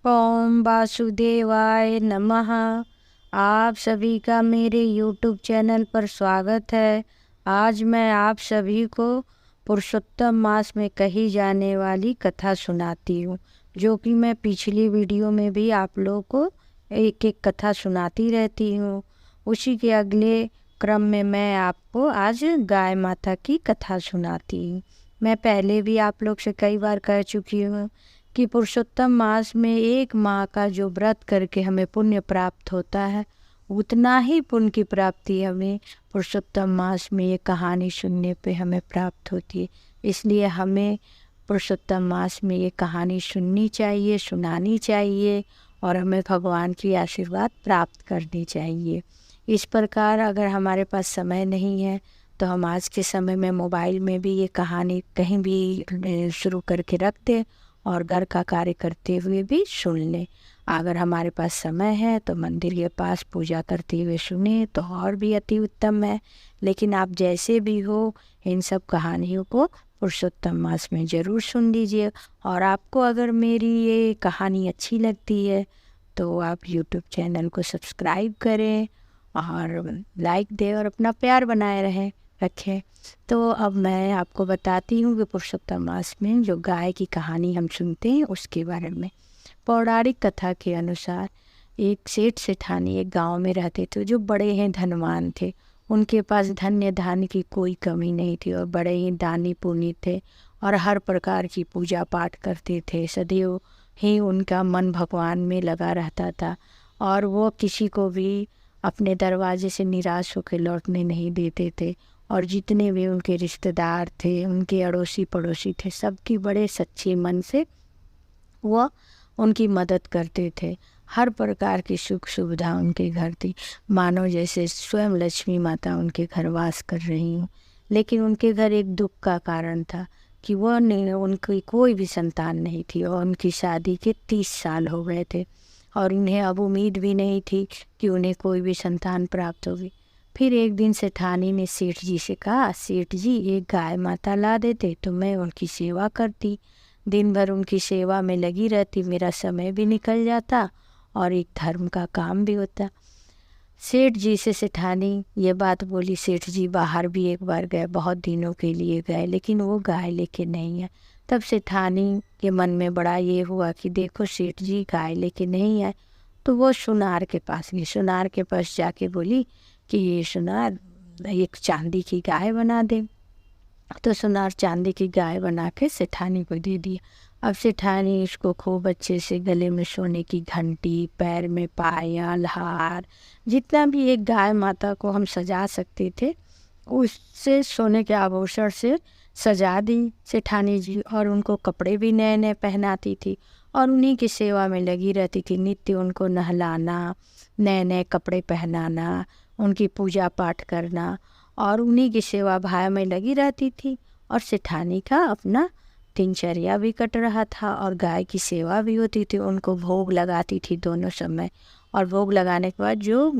ओम वासुदेवाय नमः। आप सभी का मेरे YouTube चैनल पर स्वागत है। आज मैं आप सभी को पुरुषोत्तम मास में कही जाने वाली कथा सुनाती हूँ, जो कि मैं पिछली वीडियो में भी आप लोगों को एक एक कथा सुनाती रहती हूँ। उसी के अगले क्रम में मैं आपको आज गाय माता की कथा सुनाती हूँ। मैं पहले भी आप लोग से कई बार कह चुकी हूँ कि पुरुषोत्तम मास में एक माह का जो व्रत करके हमें पुण्य प्राप्त होता है, उतना ही पुण्य की प्राप्ति हमें पुरुषोत्तम मास में ये कहानी सुनने पे हमें प्राप्त होती है। इसलिए हमें पुरुषोत्तम मास में ये कहानी सुननी चाहिए, सुनानी चाहिए और हमें भगवान की आशीर्वाद प्राप्त करनी चाहिए। इस प्रकार अगर हमारे पास समय नहीं है तो हम आज के समय में मोबाइल में भी ये कहानी कहीं भी शुरू करके रख दें और घर का कार्य करते हुए भी सुन लें। अगर हमारे पास समय है तो मंदिर के पास पूजा करते हुए सुने तो और भी अति उत्तम है। लेकिन आप जैसे भी हो, इन सब कहानियों को पुरुषोत्तम मास में ज़रूर सुन लीजिए। और आपको अगर मेरी ये कहानी अच्छी लगती है तो आप YouTube चैनल को सब्सक्राइब करें और लाइक दें और अपना प्यार बनाए रखें। तो अब मैं आपको बताती हूँ कि पुरुषोत्तम मास में जो गाय की कहानी हम सुनते हैं उसके बारे में। पौराणिक कथा के अनुसार एक सेठ सेठानी एक गांव में रहते थे, जो बड़े ही धनवान थे। उनके पास धन्य धान्य की कोई कमी नहीं थी और बड़े ही दानी पुण्य थे और हर प्रकार की पूजा पाठ करते थे। सदैव ही उनका मन भगवान में लगा रहता था और वो किसी को भी अपने दरवाजे से निराश होकर लौटने नहीं देते थे। और जितने भी उनके रिश्तेदार थे, उनके अड़ोसी पड़ोसी थे, सबकी बड़े सच्चे मन से वह उनकी मदद करते थे। हर प्रकार की सुख सुविधा उनके घर थी, मानो जैसे स्वयं लक्ष्मी माता उनके घर वास कर रही हूँ। लेकिन उनके घर एक दुख का कारण था कि उनकी कोई भी संतान नहीं थी और उनकी शादी के 30 साल हो गए थे और उन्हें अब उम्मीद भी नहीं थी कि उन्हें कोई भी संतान प्राप्त होगी। फिर एक दिन सेठानी ने सेठ जी से कहा, सेठ जी एक गाय माता ला देते तो मैं उनकी सेवा करती। दिन भर उनकी सेवा में लगी रहती, मेरा समय भी निकल जाता और एक धर्म का काम भी होता। सेठ जी से सेठानी ये बात बोली। सेठ जी बाहर भी एक बार गए, बहुत दिनों के लिए गए, लेकिन वो गाय लेके नहीं है। तब सेठानी के मन में बड़ा ये हुआ कि देखो सेठ जी गाय लेके नहीं आए। तो वो सुनार के पास गई। सुनार के पास जाके बोली कि ये सुनार एक चांदी की गाय बना दे। तो सुनार चांदी की गाय बना के सेठानी को दे दिया। अब सेठानी इसको खूब अच्छे से गले में सोने की घंटी, पैर में पायल, हार, जितना भी एक गाय माता को हम सजा सकते थे उससे सोने के आभूषण से सजा दी सेठानी जी। और उनको कपड़े भी नए नए पहनाती थी और उन्हीं की सेवा में लगी रहती थी। नित्य उनको नहलाना, नए नए कपड़े पहनाना, उनकी पूजा पाठ करना और उन्हीं की सेवा भाव में लगी रहती थी। और सेठानी का अपना दिनचर्या भी कट रहा था और गाय की सेवा भी होती थी। उनको भोग लगाती थी दोनों समय और भोग लगाने के बाद जो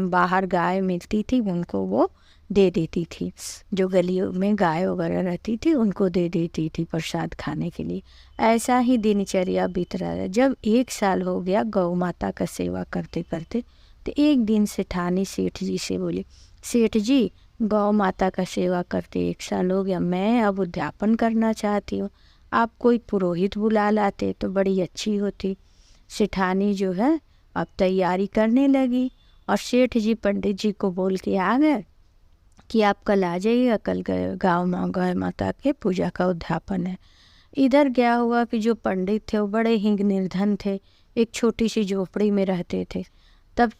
बाहर गाय मिलती थी उनको वो दे देती थी। जो गलियों में गाय वगैरह रहती थी उनको दे देती थी प्रसाद खाने के लिए। ऐसा ही दिनचर्या बीत रहा है। जब 1 साल हो गया गौ माता का सेवा करते करते, तो एक दिन सेठानी सेठ जी से बोली, सेठ जी गौ माता का सेवा करते 1 साल हो गया, मैं अब उद्यापन करना चाहती हूँ। आप कोई पुरोहित बुला लाते तो बड़ी अच्छी होती। सेठानी जो है अब तैयारी करने लगी और सेठ जी पंडित जी को बोल के आ गए कि आप कल आ जाइएगा, कल गाँव में गौ माता के पूजा का उद्यापन है। इधर क्या हुआ कि जो पंडित थे वो बड़े ही निर्धन थे, एक छोटी सी झोपड़ी में रहते थे। तब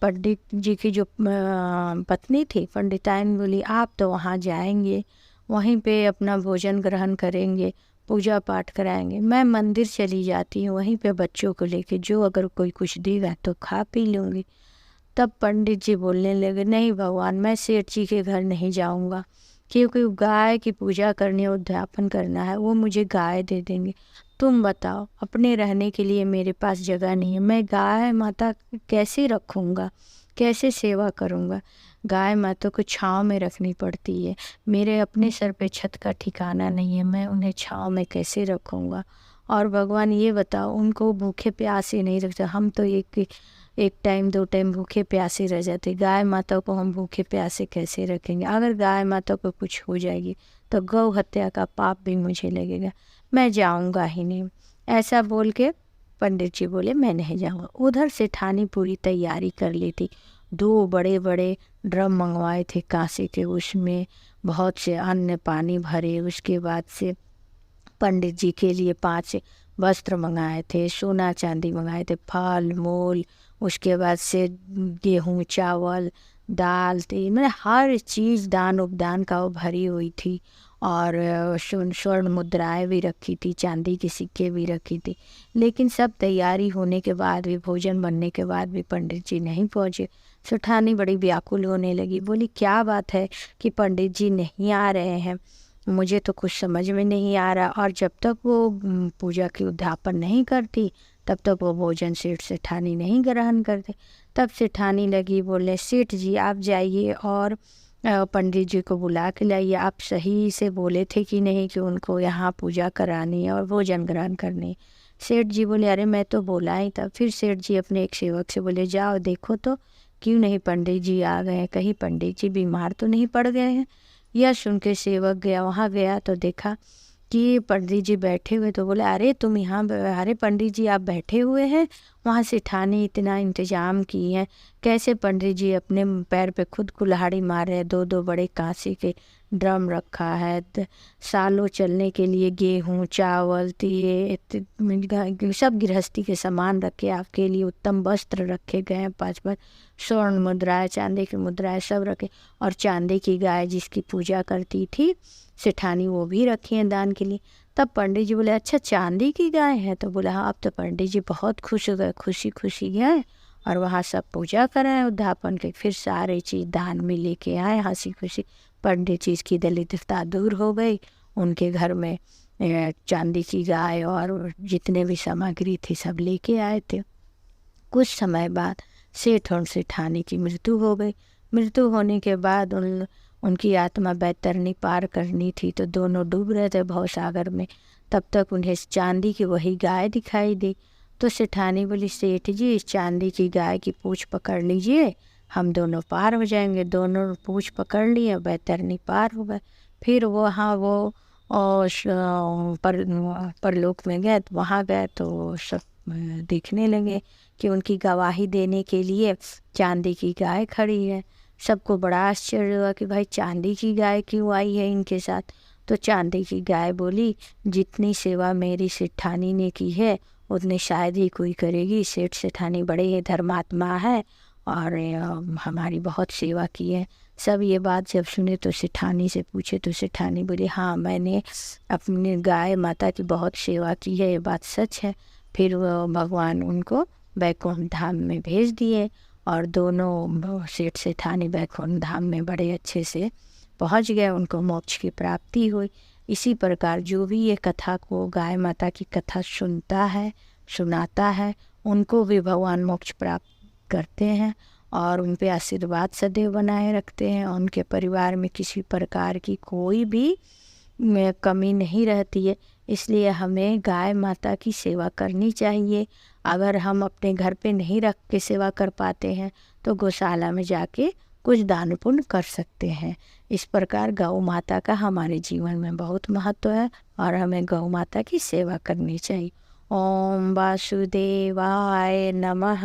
पंडित जी की जो पत्नी थी पंडिताइन बोली, आप तो वहाँ जाएंगे, वहीं पे अपना भोजन ग्रहण करेंगे, पूजा पाठ कराएंगे, मैं मंदिर चली जाती हूँ, वहीं पे बच्चों को लेके जो अगर कोई कुछ देगा तो खा पी लूँगी। तब पंडित जी बोलने लगे, नहीं भगवान, मैं सेठ जी के घर नहीं जाऊँगा, क्योंकि गाय की पूजा करनी है, उद्यापन करना है, वो मुझे गाय दे देंगे। तुम बताओ, अपने रहने के लिए मेरे पास जगह नहीं है, मैं गाय माता कैसे रखूँगा, कैसे सेवा करूँगा। गाय माता को छाँव में रखनी पड़ती है, मेरे अपने सर पे छत का ठिकाना नहीं है, मैं उन्हें छाँव में कैसे रखूँगा। और भगवान ये बताओ, उनको भूखे प्यासे नहीं रखते। हम तो एक टाइम 2 टाइम भूखे प्यासे रह जाते, गाय माता को हम भूखे प्यासे कैसे रखेंगे? अगर गाय माता को कुछ हो जाएगी तो गौ हत्या का पाप भी मुझे लगेगा, मैं जाऊंगा ही नहीं। ऐसा बोल के पंडित जी बोले मैं नहीं जाऊंगा। उधर से ठानी पूरी तैयारी कर ली थी। 2 बड़े बड़े ड्रम मंगवाए थे कांसे के, उसमें बहुत से अन्न पानी भरे। उसके बाद से पंडित जी के लिए 5 वस्त्र मंगाए थे, सोना चांदी मंगाए थे, फल मूल, उसके बाद से गेहूँ चावल दाल तेल, मैंने हर चीज़ दान उपदान का वो भरी हुई थी। और स्वर्ण मुद्राएं भी रखी थी, चांदी के सिक्के भी रखी थी। लेकिन सब तैयारी होने के बाद भी, भोजन बनने के बाद भी पंडित जी नहीं पहुँचे। सुठानी बड़ी व्याकुल होने लगी, बोली क्या बात है कि पंडित जी नहीं आ रहे हैं, मुझे तो कुछ समझ में नहीं आ रहा। और जब तक वो पूजा की उद्यापन नहीं करती तब तक वो भोजन सेठ सेठानी नहीं ग्रहण करते। तब सेठानी लगी बोले, सेठ जी आप जाइए और पंडित जी को बुला के लाइए। आप सही से बोले थे कि नहीं कि उनको यहाँ पूजा करानी है और भोजन ग्रहण करनी है। सेठ जी बोले अरे मैं तो बोला ही था। फिर सेठ जी अपने एक सेवक से बोले जाओ देखो तो क्यों नहीं पंडित जी आ गए हैं, कहीं पंडित जी बीमार तो नहीं पड़ गए हैं। यह सुन के सेवक गया, वहाँ गया तो देखा कि पंडित जी बैठे हुए। तो बोले अरे तुम यहाँ, अरे पंडित जी आप बैठे हुए हैं, वहाँ से ठानी इतना इंतजाम की है, कैसे? पंडित जी अपने पैर पे खुद कुल्हाड़ी मारे हैं। 2 बड़े कांसे के ड्रम रखा है, सालों चलने के लिए गेहूँ चावल सब गृहस्थी के सामान रखे, आपके लिए उत्तम वस्त्र रखे गए हैं, 5 स्वर्ण मुद्राएं चांदी की मुद्राएं सब रखे। और चांदी की गाय जिसकी पूजा करती थी सेठानी, वो भी रखी हैं दान के लिए। तब पंडित जी बोले अच्छा चांदी की गाय है? तो बोला हाँ। अब तो पंडित जी बहुत खुश हो गए, खुशी खुशी गए और वहाँ सब पूजा कराएं उद्यापन के। फिर सारे चीज़ दान में लेके आए, हंसी खुशी। पंडित जी की दरिद्रता दूर हो गई। उनके घर में चांदी की गाय और जितने भी सामग्री थी सब लेके आए थे। कुछ समय बाद सेठ और सेठानी की मृत्यु हो गई। मृत्यु होने के बाद उनकी आत्मा बैतरनी पार करनी थी, तो दोनों डूब रहे थे भवसागर में। तब तक उन्हें चांदी की वही गाय दिखाई दी। तो सेठानी बोली सेठ जी इस चांदी की गाय की पूँछ पकड़ लीजिए, हम दोनों पार हो जाएंगे। दोनों पूँछ पकड़ लिए, बैतरनी पार हो गए। फिर वो परलोक में गए, तो वहाँ गए तो सब देखने लगे कि उनकी गवाही देने के लिए चांदी की गाय खड़ी है। सबको बड़ा आश्चर्य हुआ कि भाई चांदी की गाय क्यों आई है इनके साथ। तो चांदी की गाय बोली जितनी सेवा मेरी सेठानी ने की है उतनी शायद ही कोई करेगी। सेठ सेठानी बड़े ही धर्मात्मा है और हमारी बहुत सेवा की है। सब ये बात जब सुने तो सेठानी से पूछे तो सेठानी बोली हाँ मैंने अपनी गाय माता की बहुत सेवा की है, ये बात सच है। फिर भगवान उनको बैकुंठ धाम में भेज दिए और दोनों सेठ सेठानी बैकुंठ धाम में बड़े अच्छे से पहुंच गए, उनको मोक्ष की प्राप्ति हुई। इसी प्रकार जो भी ये कथा को गाय माता की कथा सुनता है सुनाता है उनको भी भगवान मोक्ष प्राप्त करते हैं और उन पे आशीर्वाद सदैव बनाए रखते हैं। उनके परिवार में किसी प्रकार की कोई भी कमी नहीं रहती है। इसलिए हमें गाय माता की सेवा करनी चाहिए। अगर हम अपने घर पे नहीं रख के सेवा कर पाते हैं तो गौशाला में जाके कुछ दान पुण्य कर सकते हैं। इस प्रकार गौ माता का हमारे जीवन में बहुत महत्व है और हमें गौ माता की सेवा करनी चाहिए। ओम वासुदेवाय नमः।